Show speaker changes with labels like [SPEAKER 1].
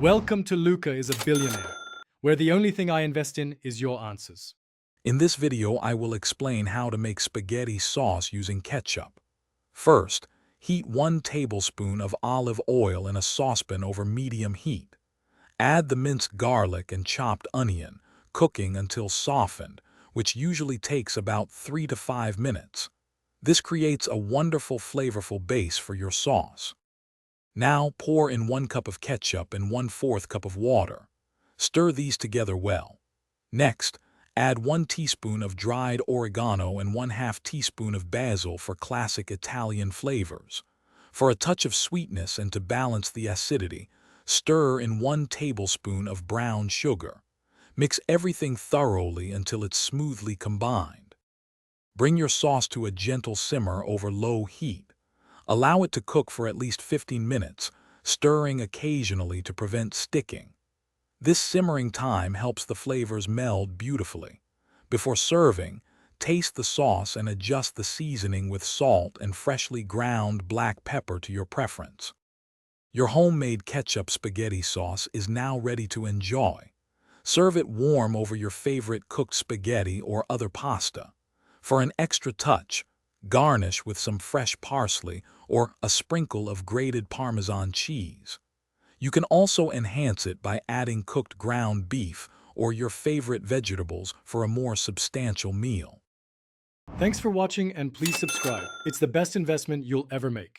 [SPEAKER 1] Welcome to Luca is a Billionaire, where the only thing I invest in is your answers.
[SPEAKER 2] In this video, I will explain how to make spaghetti sauce using ketchup. First, heat 1 tablespoon of olive oil in a saucepan over medium heat. Add the minced garlic and chopped onion, cooking until softened, which usually takes about 3 to 5 minutes. This creates a wonderful, flavorful base for your sauce. Now pour in 1 cup of ketchup and 1/4 cup of water. Stir these together well. Next, add 1 teaspoon of dried oregano and 1/2 teaspoon of basil for classic Italian flavors. For a touch of sweetness and to balance the acidity, stir in 1 tablespoon of brown sugar. Mix everything thoroughly until it's smoothly combined. Bring your sauce to a gentle simmer over low heat. Allow it to cook for at least 15 minutes, stirring occasionally to prevent sticking. This simmering time helps the flavors meld beautifully. Before serving, taste the sauce and adjust the seasoning with salt and freshly ground black pepper to your preference. Your homemade ketchup spaghetti sauce is now ready to enjoy. Serve it warm over your favorite cooked spaghetti or other pasta. For an extra touch, garnish with some fresh parsley or a sprinkle of grated Parmesan cheese. You can also enhance it by adding cooked ground beef or your favorite vegetables for a more substantial meal.
[SPEAKER 1] Thanks for watching and please subscribe. It's the best investment you'll ever make.